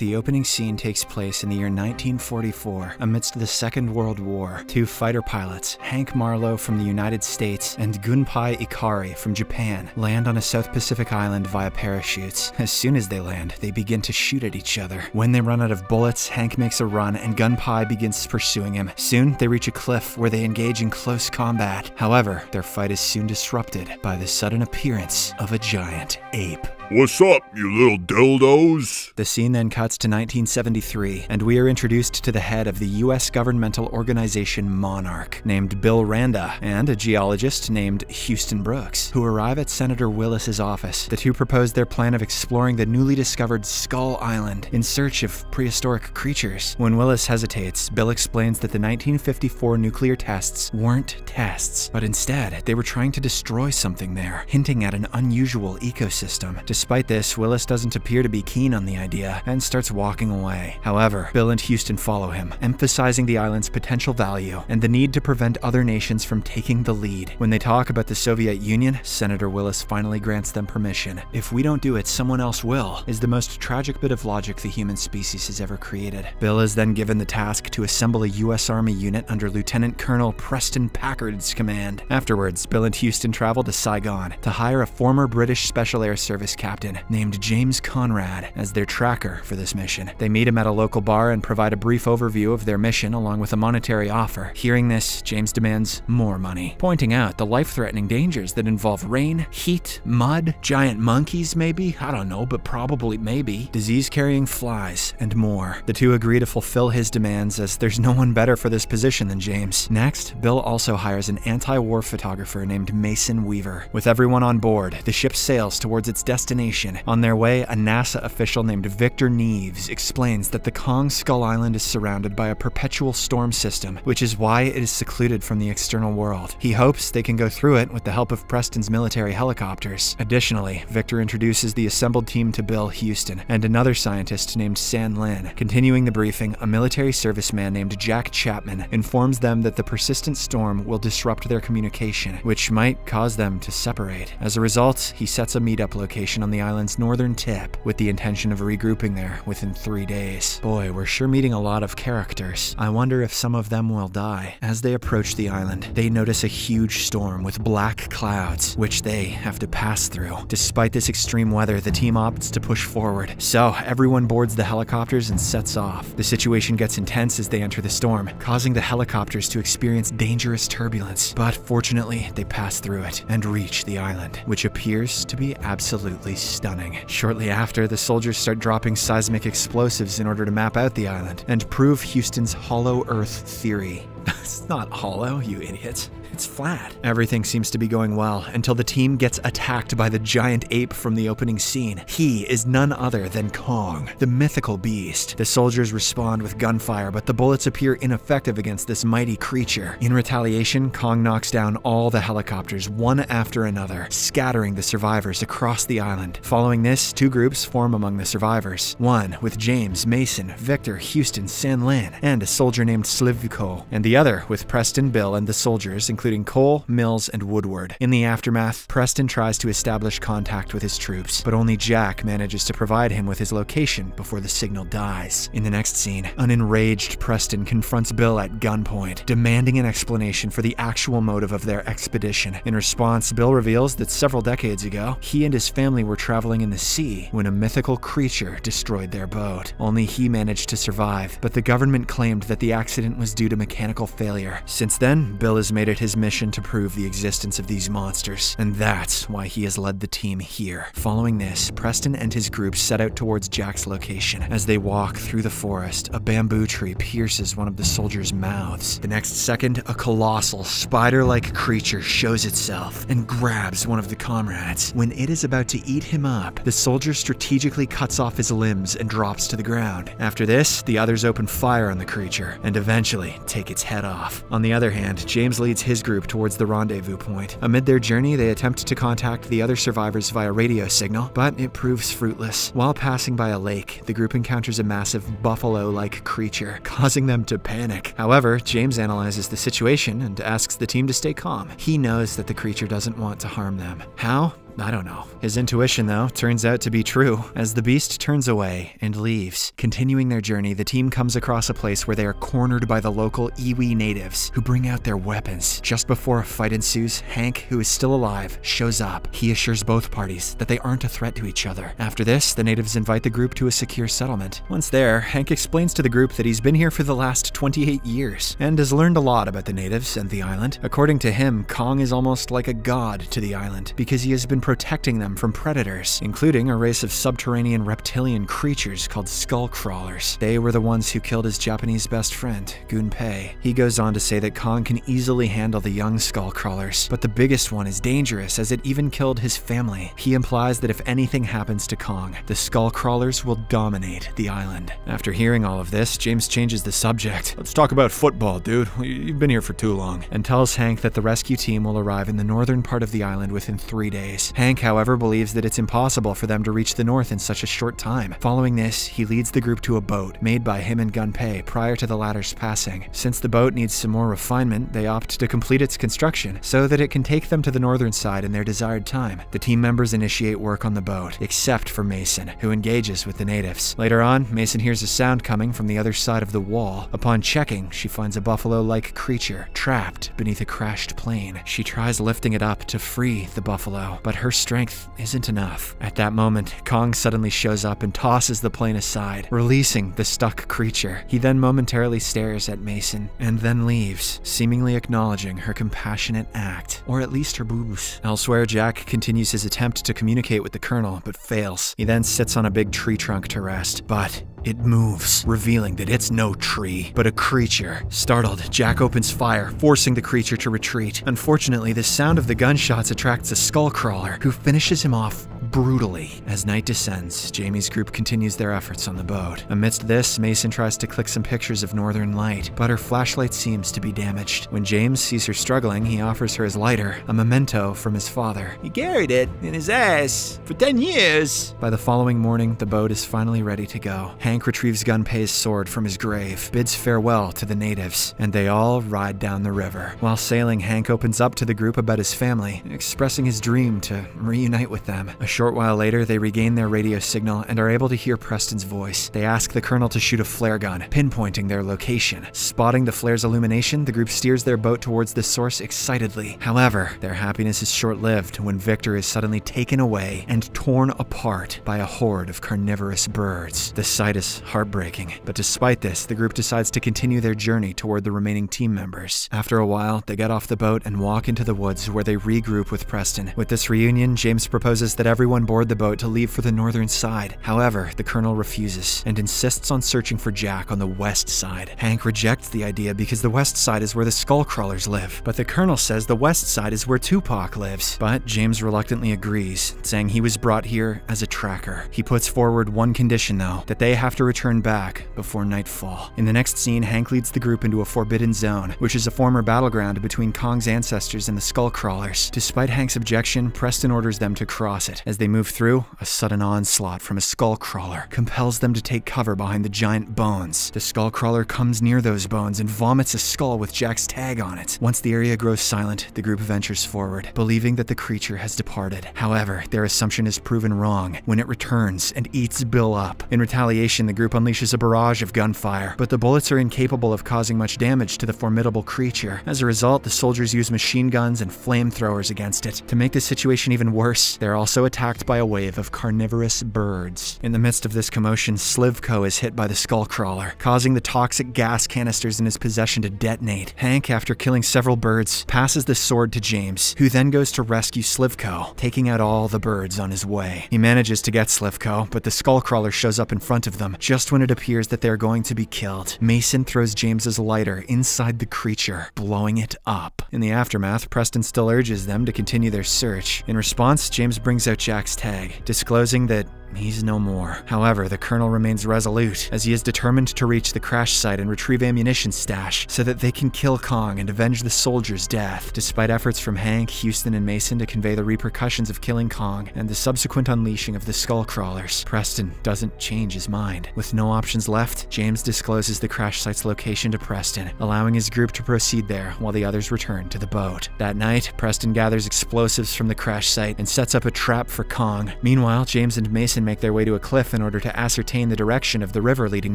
The opening scene takes place in the year 1944 amidst the Second World War. Two fighter pilots, Hank Marlowe from the United States and Gunpei Ikari from Japan, land on a South Pacific island via parachutes. As soon as they land, they begin to shoot at each other. When they run out of bullets, Hank makes a run and Gunpei begins pursuing him. Soon, they reach a cliff where they engage in close combat. However, their fight is soon disrupted by the sudden appearance of a giant ape. What's up, you little dildos? The scene then cuts to 1973, and we are introduced to the head of the U.S. governmental organization Monarch, named Bill Randa, and a geologist named Houston Brooks, who arrive at Senator Willis's office. The two propose their plan of exploring the newly discovered Skull Island in search of prehistoric creatures. When Willis hesitates, Bill explains that the 1954 nuclear tests weren't tests, but instead they were trying to destroy something there, hinting at an unusual ecosystem. Despite this, Willis doesn't appear to be keen on the idea and starts walking away. However, Bill and Houston follow him, emphasizing the island's potential value and the need to prevent other nations from taking the lead. When they talk about the Soviet Union, Senator Willis finally grants them permission. "If we don't do it, someone else will," is the most tragic bit of logic the human species has ever created. Bill is then given the task to assemble a U.S. Army unit under Lieutenant Colonel Preston Packard's command. Afterwards, Bill and Houston travel to Saigon to hire a former British Special Air Service captain named James Conrad as their tracker for this mission. They meet him at a local bar and provide a brief overview of their mission along with a monetary offer. Hearing this, James demands more money, pointing out the life-threatening dangers that involve rain, heat, mud, giant monkeys maybe, I don't know, but probably maybe, disease-carrying flies, and more. The two agree to fulfill his demands as there's no one better for this position than James. Next, Bill also hires an anti-war photographer named Mason Weaver. With everyone on board, the ship sails towards its destination. On their way, a NASA official named Victor Neves explains that the Kong Skull Island is surrounded by a perpetual storm system, which is why it is secluded from the external world. He hopes they can go through it with the help of Preston's military helicopters. Additionally, Victor introduces the assembled team to Bill, Houston, and another scientist named San Lin. Continuing the briefing, a military serviceman named Jack Chapman informs them that the persistent storm will disrupt their communication, which might cause them to separate. As a result, he sets a meetup location on the island's northern tip with the intention of regrouping there within 3 days. Boy, we're sure meeting a lot of characters. I wonder if some of them will die. As they approach the island, they notice a huge storm with black clouds, which they have to pass through. Despite this extreme weather, the team opts to push forward. So everyone boards the helicopters and sets off. The situation gets intense as they enter the storm, causing the helicopters to experience dangerous turbulence. But fortunately, they pass through it and reach the island, which appears to be absolutely stunning. Shortly after, the soldiers start dropping seismic explosives in order to map out the island and prove Houston's hollow Earth theory. It's not hollow, you idiots. It's flat. Everything seems to be going well until the team gets attacked by the giant ape from the opening scene. He is none other than Kong, the mythical beast. The soldiers respond with gunfire, but the bullets appear ineffective against this mighty creature. In retaliation, Kong knocks down all the helicopters one after another, scattering the survivors across the island. Following this, two groups form among the survivors. One with James, Mason, Victor, Houston, San Lin, and a soldier named Slivko, and the other with Preston, Bill, and the soldiers, including Cole, Mills, and Woodward. In the aftermath, Preston tries to establish contact with his troops, but only Jack manages to provide him with his location before the signal dies. In the next scene, an enraged Preston confronts Bill at gunpoint, demanding an explanation for the actual motive of their expedition. In response, Bill reveals that several decades ago, he and his family were traveling in the sea when a mythical creature destroyed their boat. Only he managed to survive, but the government claimed that the accident was due to mechanical failure. Since then, Bill has made it his mission to prove the existence of these monsters, and that's why he has led the team here. Following this, Preston and his group set out towards Jack's location. As they walk through the forest, a bamboo tree pierces one of the soldiers' mouths. The next second, a colossal, spider-like creature shows itself and grabs one of the comrades. When it is about to eat him up, the soldier strategically cuts off his limbs and drops to the ground. After this, the others open fire on the creature and eventually take its head off. On the other hand, James leads his group towards the rendezvous point. Amid their journey, they attempt to contact the other survivors via radio signal, but it proves fruitless. While passing by a lake, the group encounters a massive buffalo-like creature, causing them to panic. However, James analyzes the situation and asks the team to stay calm. He knows that the creature doesn't want to harm them. How? I don't know. His intuition, though, turns out to be true. As the beast turns away and leaves, continuing their journey, the team comes across a place where they are cornered by the local Iwi natives, who bring out their weapons. Just before a fight ensues, Hank, who is still alive, shows up. He assures both parties that they aren't a threat to each other. After this, the natives invite the group to a secure settlement. Once there, Hank explains to the group that he's been here for the last 28 years, and has learned a lot about the natives and the island. According to him, Kong is almost like a god to the island, because he has been protecting them from predators, including a race of subterranean reptilian creatures called skull crawlers. They were the ones who killed his Japanese best friend, Gunpei. He goes on to say that Kong can easily handle the young skull crawlers, but the biggest one is dangerous as it even killed his family. He implies that if anything happens to Kong, the skull crawlers will dominate the island. After hearing all of this, James changes the subject. Let's talk about football, dude. You've been here for too long. And tells Hank that the rescue team will arrive in the northern part of the island within 3 days. Hank, however, believes that it's impossible for them to reach the north in such a short time. Following this, he leads the group to a boat made by him and Gunpei prior to the latter's passing. Since the boat needs some more refinement, they opt to complete its construction so that it can take them to the northern side in their desired time. The team members initiate work on the boat, except for Mason, who engages with the natives. Later on, Mason hears a sound coming from the other side of the wall. Upon checking, she finds a buffalo-like creature trapped beneath a crashed plane. She tries lifting it up to free the buffalo, but her strength isn't enough. At that moment, Kong suddenly shows up and tosses the plane aside, releasing the stuck creature. He then momentarily stares at Mason and then leaves, seemingly acknowledging her compassionate act, or at least her boobs. Elsewhere, Jack continues his attempt to communicate with the Colonel, but fails. He then sits on a big tree trunk to rest, but it moves, revealing that it's no tree, but a creature. Startled, Jack opens fire, forcing the creature to retreat. Unfortunately, the sound of the gunshots attracts a skull crawler, who finishes him off brutally. As night descends, Jamie's group continues their efforts on the boat. Amidst this, Mason tries to click some pictures of northern light, but her flashlight seems to be damaged. When James sees her struggling, he offers her his lighter, a memento from his father. He carried it in his ass for 10 years. By the following morning, the boat is finally ready to go. Hank retrieves Gunpei's sword from his grave, bids farewell to the natives, and they all ride down the river. While sailing, Hank opens up to the group about his family, expressing his dream to reunite with them. A short while later, they regain their radio signal and are able to hear Preston's voice. They ask the Colonel to shoot a flare gun, pinpointing their location. Spotting the flare's illumination, the group steers their boat towards the source excitedly. However, their happiness is short-lived when Victor is suddenly taken away and torn apart by a horde of carnivorous birds. The sight is heartbreaking, but despite this, the group decides to continue their journey toward the remaining team members. After a while, they get off the boat and walk into the woods where they regroup with Preston. With this reunion, James proposes that everyone board the boat to leave for the northern side. However, the Colonel refuses and insists on searching for Jack on the west side. Hank rejects the idea because the west side is where the skull crawlers live, but the Colonel says the west side is where Tupac lives. But James reluctantly agrees, saying he was brought here as a tracker. He puts forward one condition though, that they have to return back before nightfall. In the next scene, Hank leads the group into a forbidden zone, which is a former battleground between Kong's ancestors and the skull crawlers. Despite Hank's objection, Preston orders them to cross it. As they move through, a sudden onslaught from a skull crawler compels them to take cover behind the giant bones. The skull crawler comes near those bones and vomits a skull with Jack's tag on it. Once the area grows silent, the group ventures forward, believing that the creature has departed. However, their assumption is proven wrong when it returns and eats Bill up. In retaliation, the group unleashes a barrage of gunfire, but the bullets are incapable of causing much damage to the formidable creature. As a result, the soldiers use machine guns and flamethrowers against it. To make the situation even worse, they're also attacked by a wave of carnivorous birds. In the midst of this commotion, Slivko is hit by the skull crawler, causing the toxic gas canisters in his possession to detonate. Hank, after killing several birds, passes the sword to James, who then goes to rescue Slivko, taking out all the birds on his way. He manages to get Slivko, but the skull crawler shows up in front of them just when it appears that they're going to be killed. Mason throws James's lighter inside the creature, blowing it up. In the aftermath, Preston still urges them to continue their search. In response, James brings out Jack's tag, disclosing that he's no more. However, the Colonel remains resolute, as he is determined to reach the crash site and retrieve ammunition stash so that they can kill Kong and avenge the soldier's death. Despite efforts from Hank, Houston, and Mason to convey the repercussions of killing Kong and the subsequent unleashing of the skull crawlers, Preston doesn't change his mind. With no options left, James discloses the crash site's location to Preston, allowing his group to proceed there while the others return to the boat. That night, Preston gathers explosives from the crash site and sets up a trap for Kong. Meanwhile, James and Mason make their way to a cliff in order to ascertain the direction of the river leading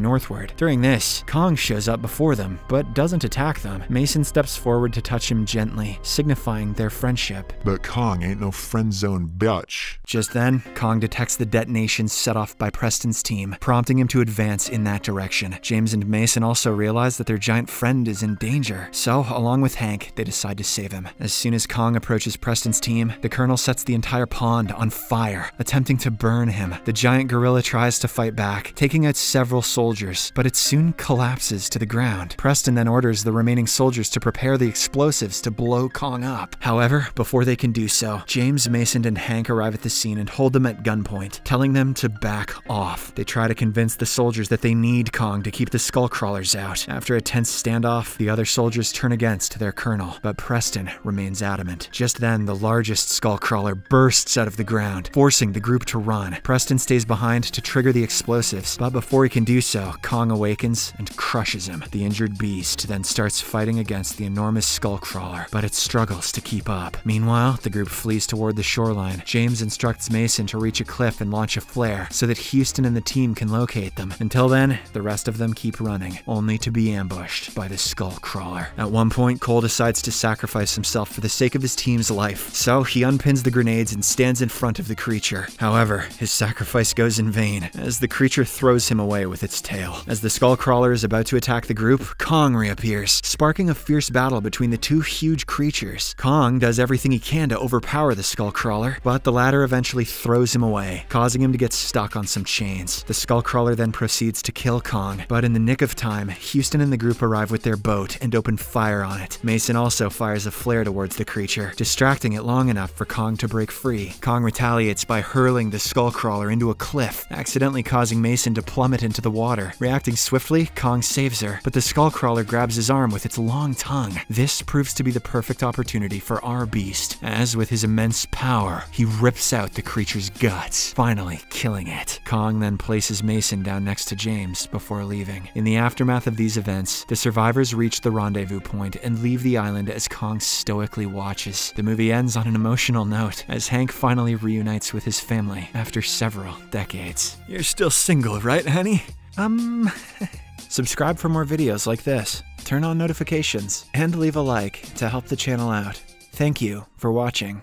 northward. During this, Kong shows up before them, but doesn't attack them. Mason steps forward to touch him gently, signifying their friendship. But Kong ain't no friend zone bitch. Just then, Kong detects the detonation set off by Preston's team, prompting him to advance in that direction. James and Mason also realize that their giant friend is in danger, so along with Hank, they decide to save him. As soon as Kong approaches Preston's team, the Colonel sets the entire pond on fire, attempting to burn him. The giant gorilla tries to fight back, taking out several soldiers, but it soon collapses to the ground. Preston then orders the remaining soldiers to prepare the explosives to blow Kong up. However, before they can do so, James, Mason, and Hank arrive at the scene and hold them at gunpoint, telling them to back off. They try to convince the soldiers that they need Kong to keep the skull crawlers out. After a tense standoff, the other soldiers turn against their colonel, but Preston remains adamant. Just then, the largest skull crawler bursts out of the ground, forcing the group to run. Preston stays behind to trigger the explosives, but before he can do so, Kong awakens and crushes him. The injured beast then starts fighting against the enormous skull crawler, but it struggles to keep up. Meanwhile, the group flees toward the shoreline. James instructs Mason to reach a cliff and launch a flare so that Houston and the team can locate them. Until then, the rest of them keep running, only to be ambushed by the skull crawler. At one point, Cole decides to sacrifice himself for the sake of his team's life, so he unpins the grenades and stands in front of the creature. However, his sacrifice goes in vain, as the creature throws him away with its tail. As the skull crawler is about to attack the group, Kong reappears, sparking a fierce battle between the two huge creatures. Kong does everything he can to overpower the skull crawler, but the latter eventually throws him away, causing him to get stuck on some chains. The skull crawler then proceeds to kill Kong, but in the nick of time, Houston and the group arrive with their boat and open fire on it. Mason also fires a flare towards the creature, distracting it long enough for Kong to break free. Kong retaliates by hurling the skull crawler into a cliff, accidentally causing Mason to plummet into the water. Reacting swiftly, Kong saves her, but the skull crawler grabs his arm with its long tongue. This proves to be the perfect opportunity for our beast, as with his immense power, he rips out the creature's guts, finally killing it. Kong then places Mason down next to James before leaving. In the aftermath of these events, the survivors reach the rendezvous point and leave the island as Kong stoically watches. The movie ends on an emotional note, as Hank finally reunites with his family after several decades. You're still single, right, honey? Subscribe for more videos like this, turn on notifications, and leave a like to help the channel out. Thank you for watching.